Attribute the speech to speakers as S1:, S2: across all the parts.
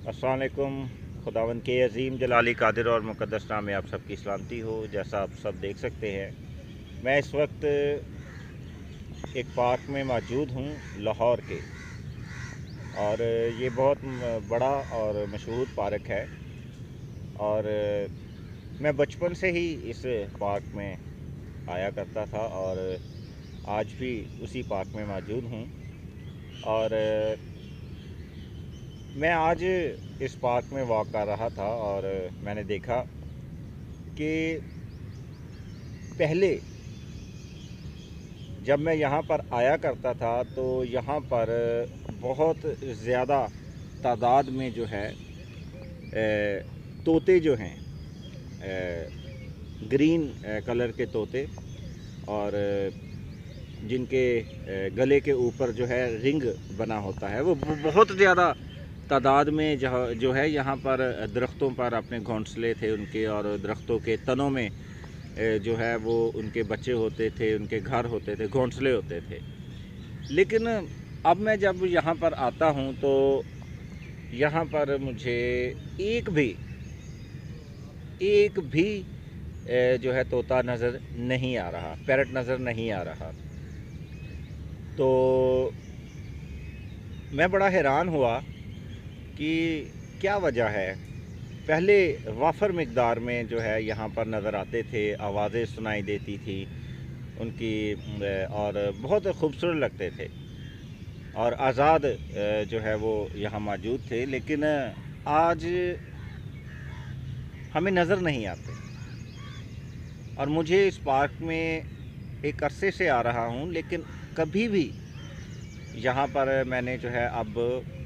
S1: अस्सलाम वालेकुम। खुदावंद के अज़ीम जलाली कादिर और मुक़द्दस नाम में आप सबकी सलामती हो। जैसा आप सब देख सकते हैं, मैं इस वक्त एक पार्क में मौजूद हूँ लाहौर के, और ये बहुत बड़ा और मशहूर पार्क है। और मैं बचपन से ही इस पार्क में आया करता था और आज भी उसी पार्क में मौजूद हूँ। और मैं आज इस पार्क में वॉक कर रहा था और मैंने देखा कि पहले जब मैं यहाँ पर आया करता था तो यहाँ पर बहुत ज़्यादा तादाद में जो है तोते जो हैं, ग्रीन कलर के तोते, और जिनके गले के ऊपर जो है रिंग बना होता है, वो बहुत ज़्यादा तादाद में जो है यहाँ पर दरख्तों पर अपने घोंसले थे उनके, और दरख्तों के तनों में जो है वो उनके बच्चे होते थे, उनके घर होते थे, घोंसले होते थे। लेकिन अब मैं जब यहाँ पर आता हूँ तो यहाँ पर मुझे एक भी जो है तोता नज़र नहीं आ रहा, पैरट नज़र नहीं आ रहा। तो मैं बड़ा हैरान हुआ कि क्या वजह है। पहले वाफर मिक़दार में जो है यहाँ पर नज़र आते थे, आवाज़ें सुनाई देती थी उनकी, और बहुत खूबसूरत लगते थे और आज़ाद जो है वो यहाँ मौजूद थे। लेकिन आज हमें नज़र नहीं आते। और मुझे इस पार्क में एक अरसे से आ रहा हूँ, लेकिन कभी भी यहाँ पर मैंने जो है अब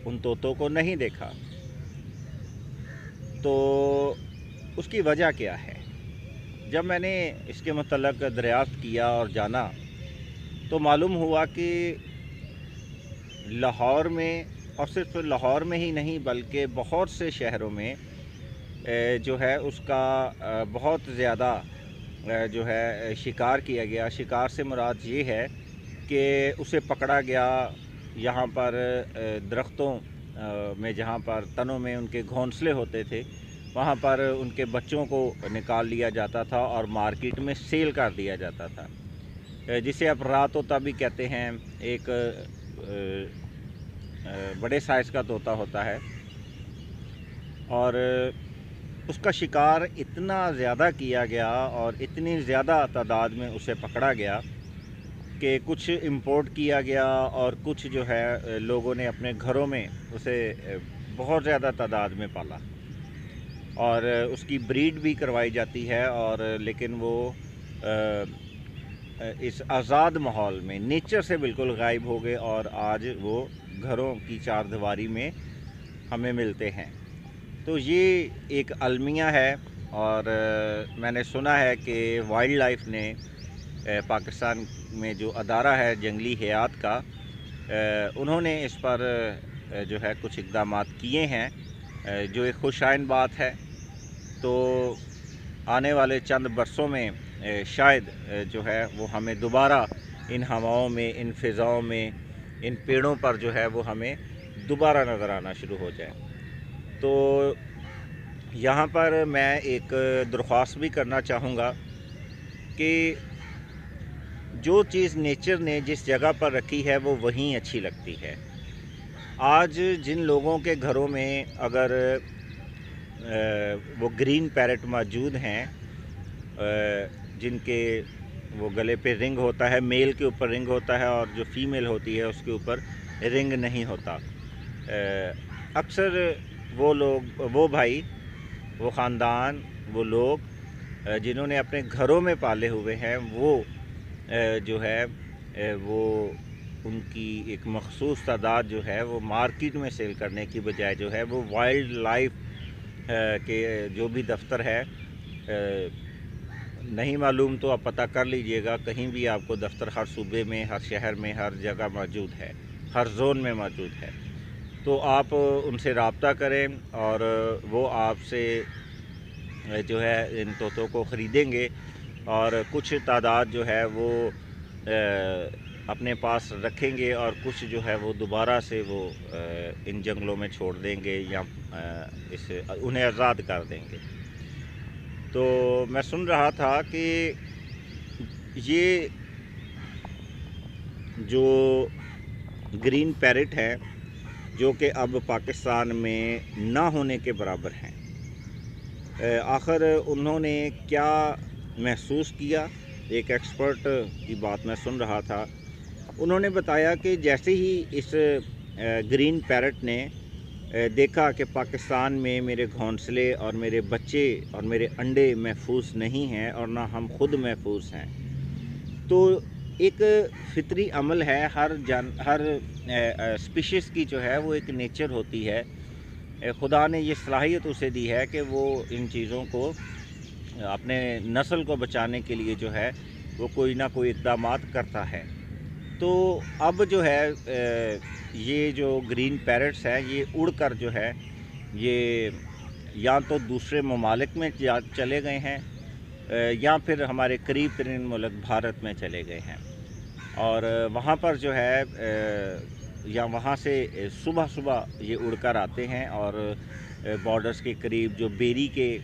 S1: उन तोतों को नहीं देखा। तो उसकी वजह क्या है? जब मैंने इसके मुतल्लक़ दरियाफ़्त किया और जाना तो मालूम हुआ कि लाहौर में, और सिर्फ लाहौर में ही नहीं बल्कि बहुत से शहरों में जो है उसका बहुत ज़्यादा जो है शिकार किया गया। शिकार से मुराद ये है कि उसे पकड़ा गया यहाँ पर दरख्तों में, जहाँ पर तनों में उनके घोंसले होते थे, वहाँ पर उनके बच्चों को निकाल लिया जाता था और मार्केट में सेल कर दिया जाता था, जिसे आप रात तोता भी कहते हैं। एक बड़े साइज़ का तोता होता है, और उसका शिकार इतना ज़्यादा किया गया और इतनी ज़्यादा तादाद में उसे पकड़ा गया कि कुछ इंपोर्ट किया गया और कुछ जो है लोगों ने अपने घरों में उसे बहुत ज़्यादा तादाद में पाला, और उसकी ब्रीड भी करवाई जाती है। और लेकिन वो इस आज़ाद माहौल में नेचर से बिल्कुल गायब हो गए, और आज वो घरों की चारदीवारी में हमें मिलते हैं। तो ये एक अलमिया है, और मैंने सुना है कि वाइल्ड लाइफ ने पाकिस्तान में जो अदारा है जंगली हयात का, उन्होंने इस पर जो है कुछ इक़दामात किए हैं, जो एक खुशाइन बात है। तो आने वाले चंद बरसों में शायद जो है वो हमें दोबारा इन हवाओं में, इन फ़िज़ाओं में, इन पेड़ों पर जो है वो हमें दोबारा नज़र आना शुरू हो जाए। तो यहाँ पर मैं एक दरख्वास्त भी करना चाहूँगा कि जो चीज़ नेचर ने जिस जगह पर रखी है वो वहीं अच्छी लगती है। आज जिन लोगों के घरों में अगर वो ग्रीन पैरट मौजूद हैं, जिनके वो गले पे रिंग होता है, मेल के ऊपर रिंग होता है और जो फीमेल होती है उसके ऊपर रिंग नहीं होता, अक्सर वो लोग, वो भाई, वो ख़ानदान, वो लोग जिन्होंने अपने घरों में पाले हुए हैं, वो जो है वो उनकी एक मख़सूस तादाद जो है वो मार्केट में सेल करने की बजाय जो है वो वाइल्ड लाइफ के जो भी दफ्तर है, नहीं मालूम तो आप पता कर लीजिएगा, कहीं भी आपको दफ्तर हर सूबे में, हर शहर में, हर जगह मौजूद है, हर जोन में मौजूद है। तो आप उनसे रब्ता करें और वो आपसे जो है इन तोतों को ख़रीदेंगे, और कुछ तादाद जो है वो اپنے پاس رکھیں گے اور کچھ جو ہے وہ دوبارہ سے وہ ان جنگلوں میں چھوڑ دیں گے یا انہیں آزاد کر دیں گے۔ تو میں سن رہا تھا کہ یہ جو گرین پیرٹ ہے جو کہ اب پاکستان میں نہ ہونے کے برابر ہیں، آخر انہوں نے کیا محسوس کیا؟ ایک ایکسپرٹ کی بات میں سن رہا تھا، انہوں نے بتایا کہ جیسے ہی اس گرین پیرٹ نے دیکھا کہ پاکستان میں میرے گھونسلے اور میرے بچے اور میرے انڈے محفوظ نہیں ہیں اور نہ ہم خود محفوظ ہیں، تو ایک فطری عمل ہے، ہر اسپیشیز کی جو ہے وہ ایک نیچر ہوتی ہے، خدا نے یہ صلاحیت اسے دی ہے کہ وہ ان چیزوں کو اپنے نسل کو بچانے کے لیے جو ہے وہ کوئی نہ کوئی اقدامات کرتا ہے۔ تو اب جو ہے یہ جو گرین پیرٹس ہیں یہ اڑ کر جو ہے یہ یا تو دوسرے ممالک میں چلے گئے ہیں یا پھر ہمارے قریب ترین ملک بھارت میں چلے گئے ہیں، اور وہاں پر جو ہے یا وہاں سے صبح صبح یہ اڑ کر آتے ہیں اور بارڈرز کے قریب جو بیری کے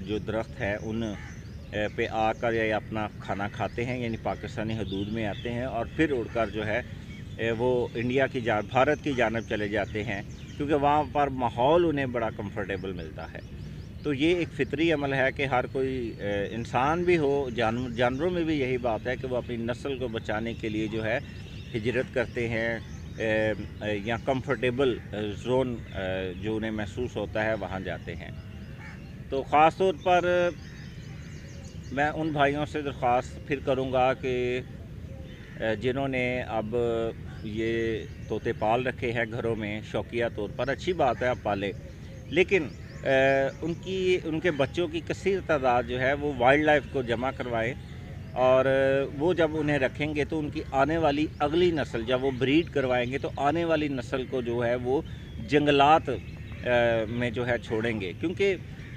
S1: جو درخت ہیں ان پہ آ کر یا اپنا کھانا کھاتے ہیں، یعنی پاکستانی حدود میں آتے ہیں اور پھر اڑ کر جو ہے وہ انڈیا کی بھارت کی جانب چلے جاتے ہیں، کیونکہ وہاں پر ماحول انہیں بڑا کمفرٹیبل ملتا ہے۔ تو یہ ایک فطری عمل ہے کہ ہر کوئی انسان بھی ہو، جانوروں میں بھی یہی بات ہے کہ وہ اپنی نسل کو بچانے کے لیے جو ہے ہجرت کرتے ہیں یا کمفرٹیبل زون جو انہیں محسوس ہوتا ہے وہاں جاتے ہیں۔ تو خاص طور پر میں ان بھائیوں سے درخواست پھر کروں گا کہ جنہوں نے اب یہ طوطے پال رکھے ہیں گھروں میں شوقیہ طور پر، اچھی بات ہے آپ پالیں، لیکن ان کے بچوں کی کثیر تعداد جو ہے وہ وائلڈ لائف کو جمع کروائے، اور وہ جب انہیں رکھیں گے تو ان کی آنے والی اگلی نسل جب وہ بریڈ کروائیں گے تو آنے والی نسل کو جو ہے وہ جنگلات میں جو ہے چھوڑیں گے، کیونکہ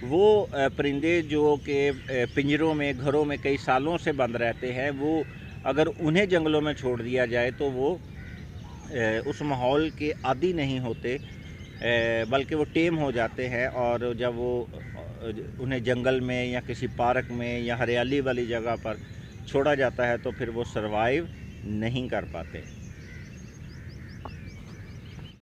S1: وہ پرندے جو کہ پنجروں میں گھروں میں کئی سالوں سے بند رہتے ہیں، وہ اگر انہیں جنگلوں میں چھوڑ دیا جائے تو وہ اس ماحول کے عادی نہیں ہوتے، بلکہ وہ ٹیم ہو جاتے ہیں، اور جب وہ انہیں جنگل میں یا کسی پارک میں یا ہریالی والی جگہ پر چھوڑا جاتا ہے تو پھر وہ سروائیو نہیں کر پاتے۔